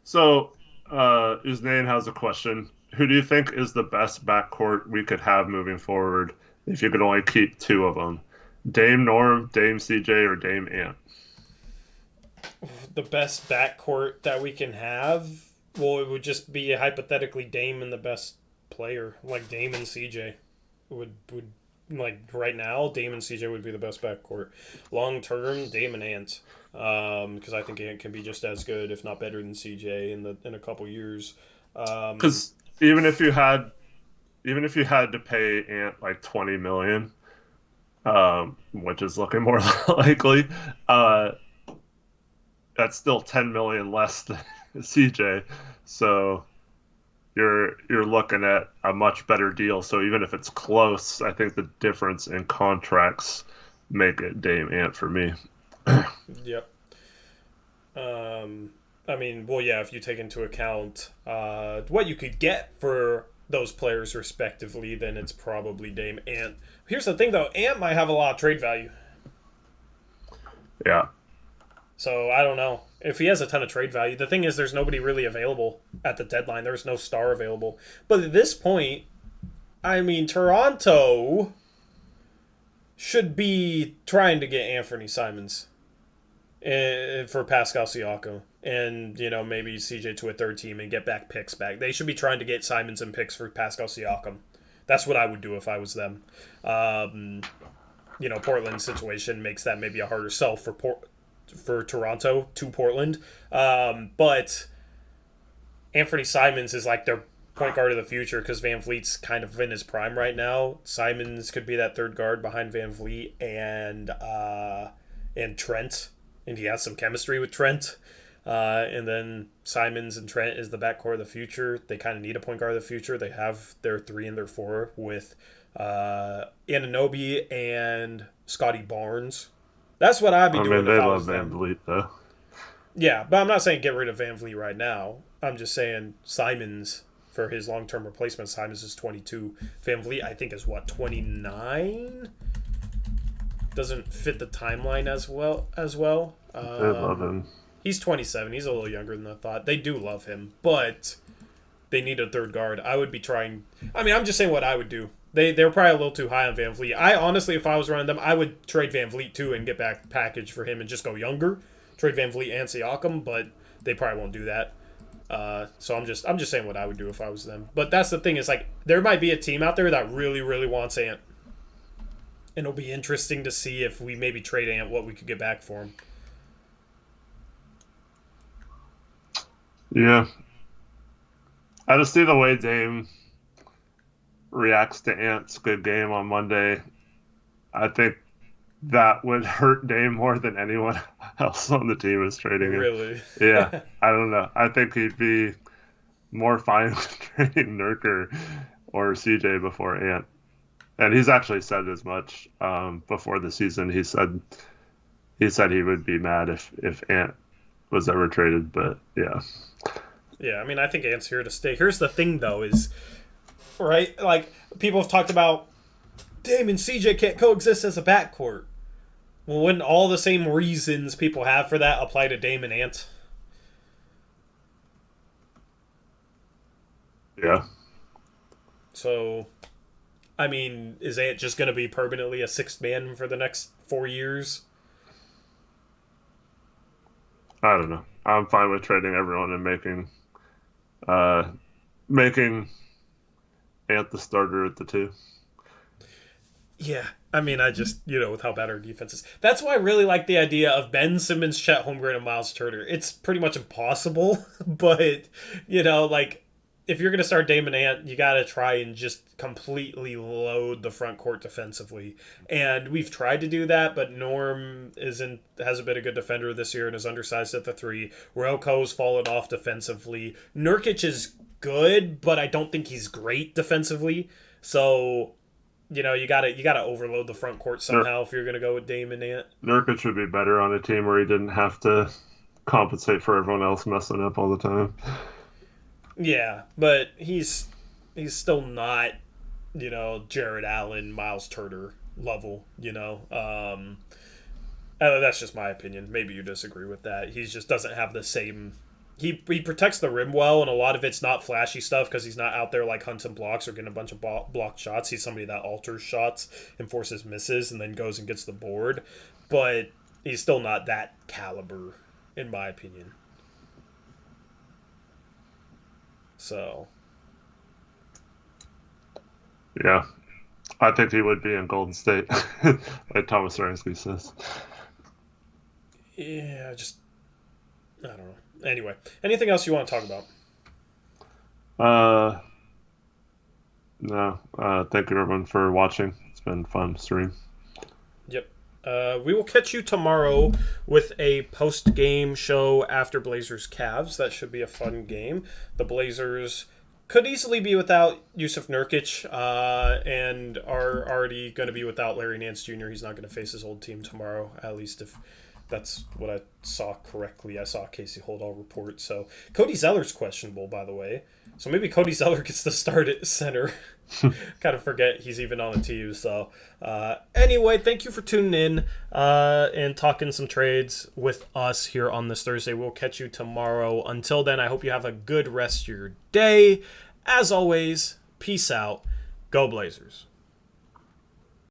So, Uznain has a question. Who do you think is the best backcourt we could have moving forward if you could only keep 2 of them? Dame Norm, Dame CJ, or Dame Ant? The best backcourt that we can have, well, it would just be hypothetically Dame and the best player, like Dame and CJ would like right now. Dame and CJ would be the best backcourt. Long term, Dame and Ant, because I think Ant can be just as good, if not better, than CJ in a couple years. Because even if you had to pay Ant like 20 million, which is looking more likely, uh, that's still 10 million less than CJ. So you're looking at a much better deal. So even if it's close, I think the difference in contracts make it Dame Ant for me. Yep. I mean, well, yeah, if you take into account what you could get for those players respectively, then it's probably Dame Ant. Here's the thing, though. Ant might have a lot of trade value. Yeah. So I don't know. If he has a ton of trade value, the thing is there's nobody really available at the deadline. There's no star available. But at this point, I mean, Toronto should be trying to get Anthony Simons for Pascal Siakam and, maybe CJ to a third team and get back picks back. They should be trying to get Simons and picks for Pascal Siakam. That's what I would do if I was them. Portland's situation makes that maybe a harder sell for Toronto to Portland. But Anthony Simons is like their point guard of the future because Van Vliet's kind of in his prime right now. Simons could be that third guard behind Van Vliet and Trent, and he has some chemistry with Trent. And then Simons and Trent is the backcourt of the future. They kind of need a point guard of the future. They have their 3 and their 4 with Anunoby and Scotty Barnes. That's what I'd be I doing mean, if they I love was Van them. Vliet, though. Yeah, but I'm not saying get rid of Van Vliet right now. I'm just saying Simons for his long-term replacement. Simons is 22. Van Vliet, I think, is what, 29? Doesn't fit the timeline as well. They love him. He's 27. He's a little younger than I thought. They do love him, but they need a third guard. I would be trying. I mean, I'm just saying what I would do. They're probably a little too high on Van Vliet. I honestly, if I was running them, I would trade Van Vliet too and get back package for him and just go younger. Trade Van Vliet and Siakam, but they probably won't do that. So I'm just saying what I would do if I was them. But that's the thing is like there might be a team out there that really really wants Ant, and it'll be interesting to see if we maybe trade Ant what we could get back for him. Yeah. I just see the way Dame reacts to Ant's good game on Monday. I think that would hurt Dame more than anyone else on the team is trading him. Really? Yeah, I don't know. I think he'd be more fine with trading Nurkic or CJ before Ant. And he's actually said as much before the season. He said he would be mad if Ant was ever traded, but yeah. Yeah, I mean, I think Ant's here to stay. Here's the thing, though, is, right, like, people have talked about Dame and CJ can't coexist as a backcourt. Well, wouldn't all the same reasons people have for that apply to Dame and Ant? Yeah. So, I mean, is Ant just going to be permanently a sixth man for the next 4 years? I don't know. I'm fine with trading everyone and making Ant the starter at the 2. Yeah, I mean, I just, with how bad our defense is. That's why I really like the idea of Ben Simmons, Chet Holmgren, and Miles Turner. It's pretty much impossible, but, like, if you're going to start Dame and Ant, you got to try and just completely load the front court defensively. And we've tried to do that, but Norm hasn't been a good defender this year and is undersized at the 3. Relko's fallen off defensively. Nurkic is good, but I don't think he's great defensively. So, you gotta overload the front court somehow if you're gonna go with Dame and Ant. Nurkic should be better on a team where he didn't have to compensate for everyone else messing up all the time. Yeah, but he's still not Jared Allen, Miles Turner level, That's just my opinion. Maybe you disagree with that. He just doesn't have the same. He protects the rim well, and a lot of it's not flashy stuff because he's not out there like hunting blocks or getting a bunch of blocked shots. He's somebody that alters shots and forces misses and then goes and gets the board. But he's still not that caliber, in my opinion. So. Yeah. I think he would be in Golden State, like Thomas Ransky says. Yeah, I don't know. Anyway, anything else you want to talk about? No. Thank you everyone for watching. It's been fun stream. Yep. We will catch you tomorrow with a post-game show after Blazers Cavs. That should be a fun game. The Blazers could easily be without Jusuf Nurkic and are already going to be without Larry Nance Jr. He's not going to face his old team tomorrow, at least if that's what I saw correctly. I saw Casey Holdall report. So Cody Zeller's questionable, by the way. So maybe Cody Zeller gets the start at center. Kind of forget he's even on the team. So anyway, thank you for tuning in and talking some trades with us here on this Thursday. We'll catch you tomorrow. Until then, I hope you have a good rest of your day. As always, peace out. Go Blazers.